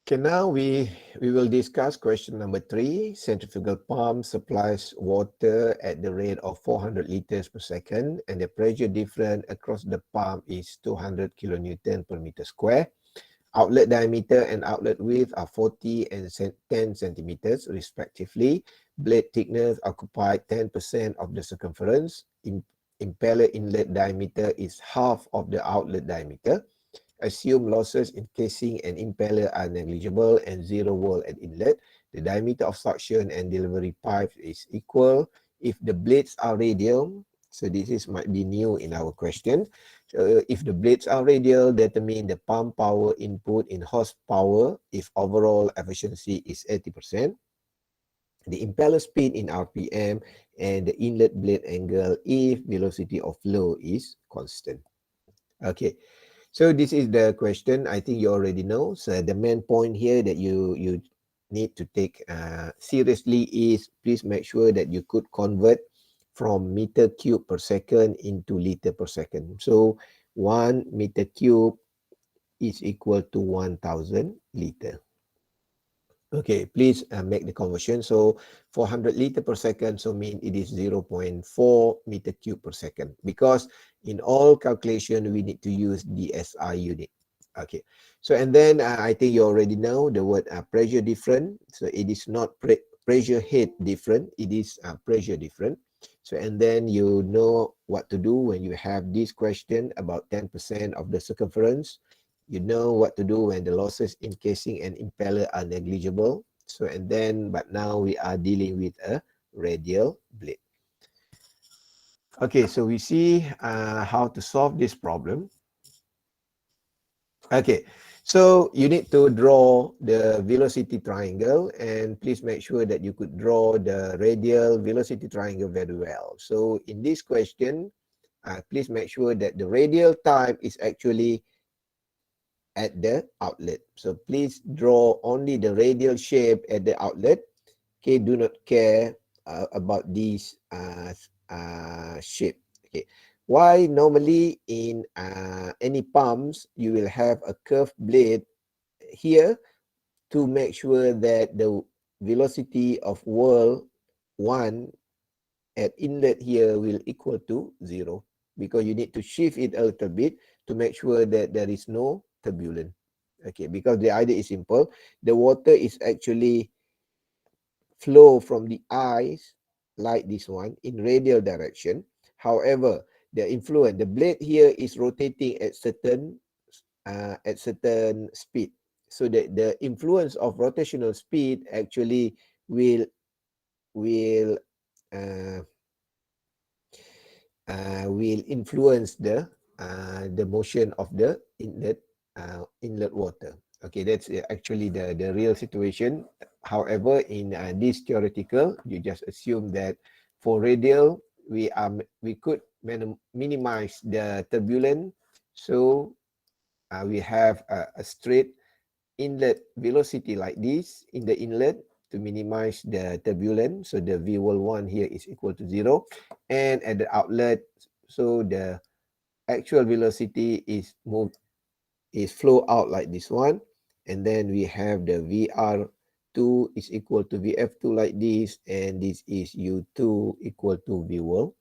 Okay, now we will discuss question number 3. Centrifugal pump supplies water at the rate of 400 liters per second, and the pressure difference across the pump is 200 kilonewton per meter square. Outlet diameter and outlet width are 40 and 10 centimeters respectively. Blade thickness occupied 10% of the circumference. Impeller inlet diameter is half of the outlet diameter. Assume losses in casing and impeller are negligible and 0 volt at inlet. The diameter of suction and delivery pipe is equal. If the blades are radial, so this is might be new in our question. So if the blades are radial, determine the pump power input in horsepower if overall efficiency is 80%. The impeller speed in RPM and the inlet blade angle if velocity of flow is constant. Okay. So this is the question. I think you already know. So the main point here that you need to take seriously is please make sure that you could convert from meter cube per second into liter per second. So 1 meter cube is equal to 1000 liter. Okay, please make the conversion. So 400 liter per second, so mean it is 0.4 meter cube per second. Because in all calculation, we need to use the SI unit. Okay, so and then I think you already know the word pressure different. So it is not pressure head different, it is pressure different. So and then you know what to do when you have this question about 10% of the circumference. You know what to do when the losses in casing and impeller are negligible. So and then, but now we are dealing with a radial blade. Okay, so we see how to solve this problem. Okay, so you need to draw the velocity triangle, and please make sure that you could draw the radial velocity triangle very well. So in this question, please make sure that the radial type is actually at the outlet. So please draw only the radial shape at the outlet. Okay, do not care about this shape. Okay, why normally in any pumps you will have a curved blade here to make sure that the velocity of whirl 1 at inlet here will equal to 0, because you need to shift it a little bit to make sure that there is no turbulence. Okay, because the idea is simple. The water is actually flow from the eyes like this one in radial direction. However, the blade here is rotating at certain speed. So the influence of rotational speed actually will uh, will influence the motion of the inlet water. Okay, that's actually the real situation. However, in this theoretical, you just assume that for radial, we could minimize the turbulence. So we have a straight inlet velocity like this in the inlet to minimize the turbulence. So the V1 here is equal to 0. And at the outlet, so the actual velocity is flow out like this one. And then we have the VR2 is equal to VF2 like this. And this is U2 equal to V1.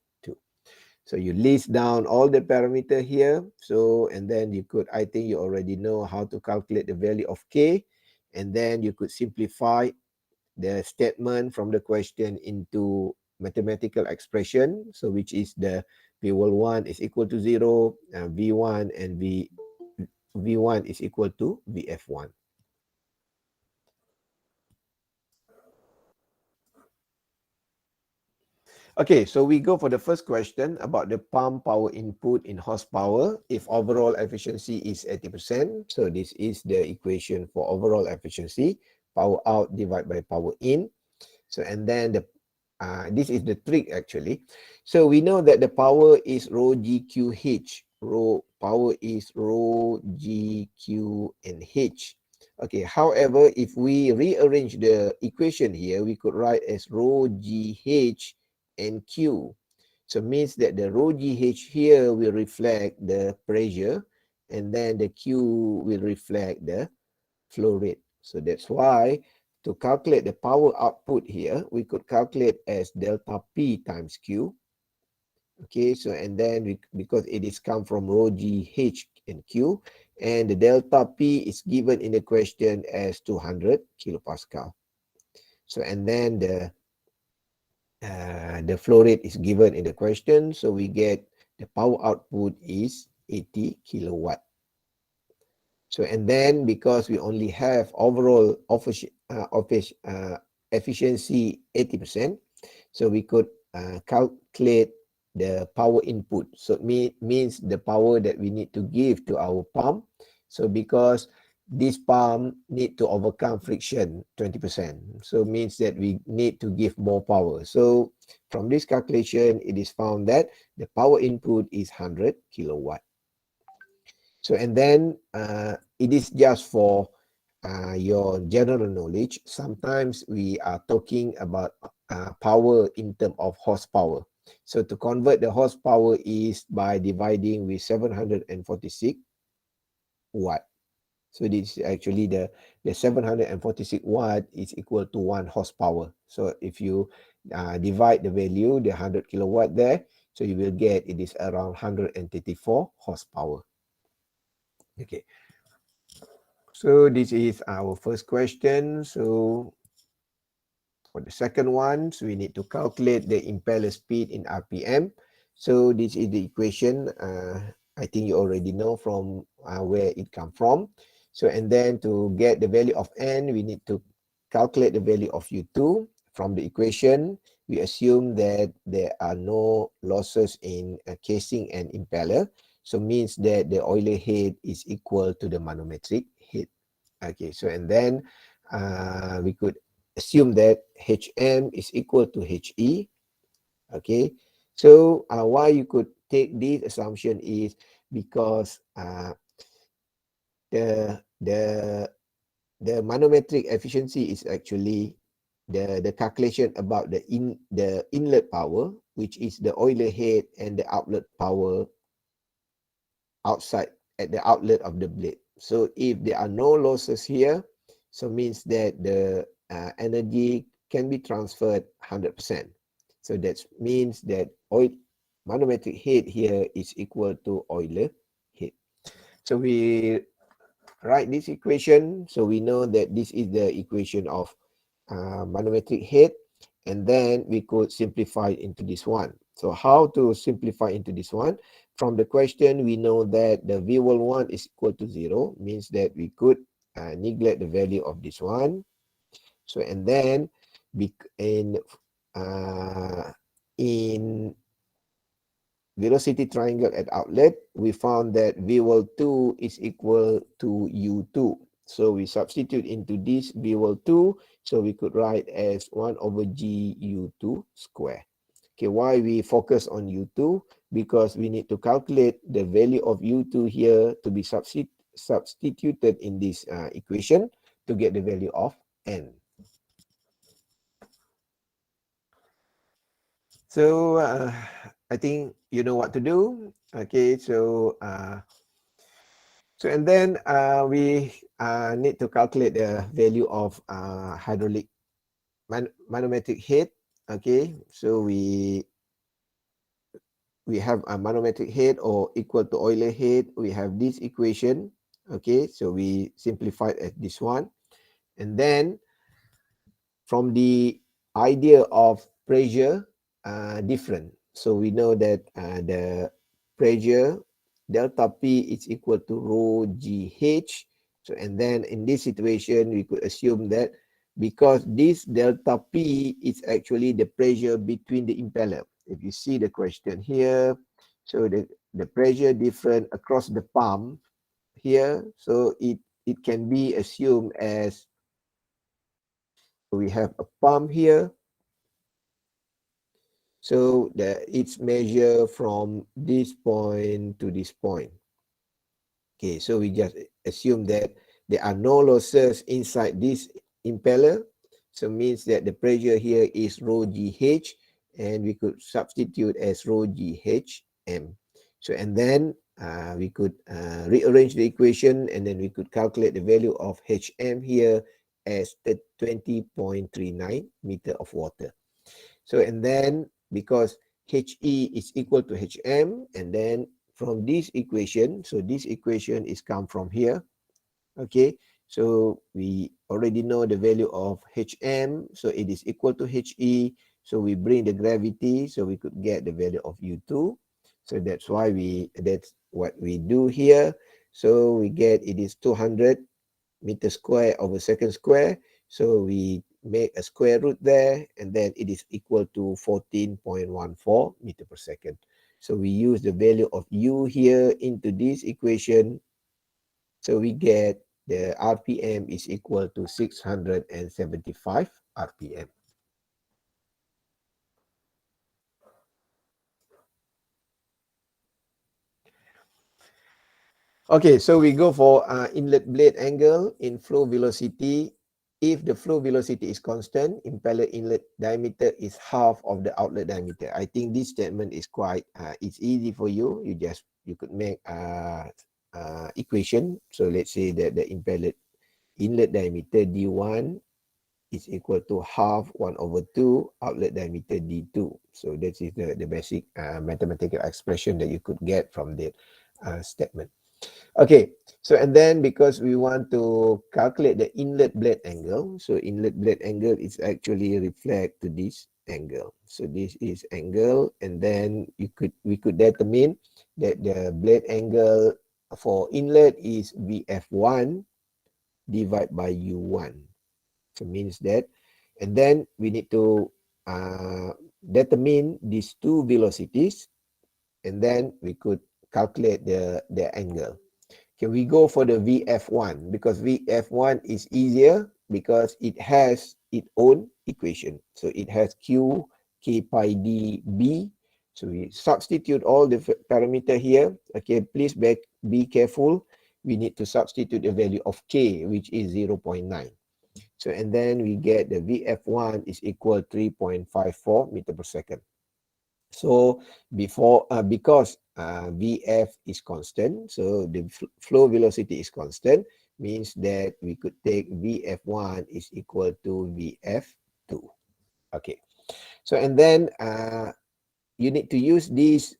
So you list down all the parameter here. So, and then you could, I think you already know how to calculate the value of K. And then you could simplify the statement from the question into mathematical expression. So which is the V1 is equal to 0, V1 and V1 is equal to VF1. Okay, so we go for the first question about the pump power input in horsepower if overall efficiency is 80%. So this is the equation for overall efficiency, power out divided by power in. So and then this is the trick actually. So we know that the power is rho GQH. Power is rho GQ and H. Okay, however, if we rearrange the equation here, we could write as rho GH and Q. So means that the rho GH here will reflect the pressure, and then the Q will reflect the flow rate. So that's why to calculate the power output here, we could calculate as delta P times Q. Okay, so and then because it is come from rho G, H, and Q, and the delta P is given in the question as 200 kilopascal. So and then the flow rate is given in the question, so we get the power output is 80 kilowatt. So and then because we only have overall efficiency 80%, so we could calculate the power input. So it means the power that we need to give to our pump. So because this pump need to overcome friction 20%, so means that we need to give more power. So from this calculation, it is found that the power input is 100 kilowatt. So and then it is just for your general knowledge. Sometimes we are talking about power in terms of horsepower. So to convert the horsepower is by dividing with 746 watt. So this is actually the 746 watt is equal to 1 horsepower. So if you divide the value, the 100 kilowatt there, so you will get it is around 134 horsepower. Okay. So this is our first question. So for the second one, so we need to calculate the impeller speed in RPM. So this is the equation. I think you already know from where it come from. So and then to get the value of N, we need to calculate the value of U2. From the equation, we assume that there are no losses in casing and impeller. So means that the oiler head is equal to the manometric head. Okay, so and then we could assume that HM is equal to HE. Okay, so why you could take this assumption is because the manometric efficiency is actually the calculation about the inlet power, which is the oiler head, and the outlet power outside at the outlet of the blade. So if there are no losses here, so means that the energy can be transferred 100%. So that means that manometric head here is equal to oiler head. So we write this equation. So we know that this is the equation of manometric head, and then we could simplify into this one. So how to simplify into this one? From the question, we know that the V1 is equal to 0, means that we could neglect the value of this one. So and then in velocity triangle at outlet, we found that V2 is equal to U2. So we substitute into this V2, so we could write as 1 over G U2 square. Okay, why we focus on U2? Because we need to calculate the value of U2 here to be substituted in this equation to get the value of N. So I think you know what to do. Okay, so and then we need to calculate the value of hydraulic manometric head. Okay, so we have a manometric head or equal to oiler head. We have this equation. Okay, so we simplify it as this one, and then from the idea of pressure different. So we know that the pressure delta P is equal to rho GH. So and then in this situation, we could assume that because this delta P is actually the pressure between the impeller. If you see the question here, so the pressure different across the pump here, so it can be assumed as we have a pump here. So it's measured from this point to this point. Okay, so we just assume that there are no losses inside this impeller. So means that the pressure here is rho GH, and we could substitute as rho GHM. So and then we could rearrange the equation, and then we could calculate the value of HM here as 20.39 meter of water. So, and then because HE is equal to HM, and then from this equation, so this equation is come from here, okay? So we already know the value of HM, so it is equal to HE, so we bring the gravity, so we could get the value of U2. So that's why that's what we do here. So we get it is 200 meter square over second square. So we make a square root there, and then it is equal to 14.14 meter per second. So we use the value of U here into this equation. So we get the RPM is equal to 675 RPM. Okay, so we go for inlet blade angle in flow velocity. If the flow velocity is constant, impeller inlet diameter is half of the outlet diameter. I think this statement is quite, it's easy for you. You could make equation. So let's say that the impeller inlet diameter D1 is equal to half 1 over 2 outlet diameter D2. So that is the basic mathematical expression that you could get from that statement. Okay, so and then because we want to calculate the inlet blade angle, so inlet blade angle is actually reflect to this angle. So this is angle, and then we could determine that the blade angle for inlet is VF1 divided by U1. So means that, and then we need to determine these two velocities, and then we could calculate the angle. Can we go for the VF1? Because VF1 is easier because it has its own equation. So it has Q, K pi D, B. So we substitute all the parameter here. Okay, please be careful. We need to substitute the value of K, which is 0.9. So, and then we get the VF1 is equal 3.54 meter per second. So because VF is constant, so the flow velocity is constant, means that we could take VF1 is equal to VF2. Okay. So, and then you need to use this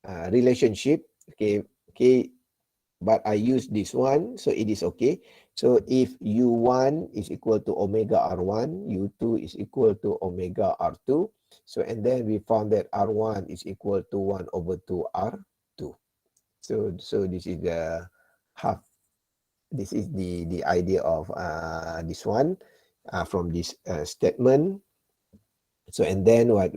relationship. Okay, but I use this one, so it is okay. So if U1 is equal to omega R1, U2 is equal to omega R2. So, and then we found that R1 is equal to 1 over 2 R2. So this is the half, this is the idea of this one from this statement. So, and then what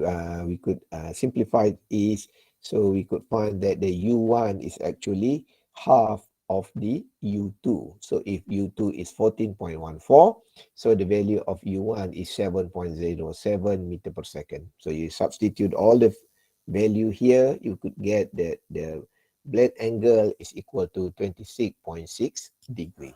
we could simplify is, so we could find that the U1 is actually half of the U2. So if U2 is 14.14, so the value of U1 is 7.07 meter per second. So you substitute all the value here, you could get that the blade angle is equal to 26.6 degree.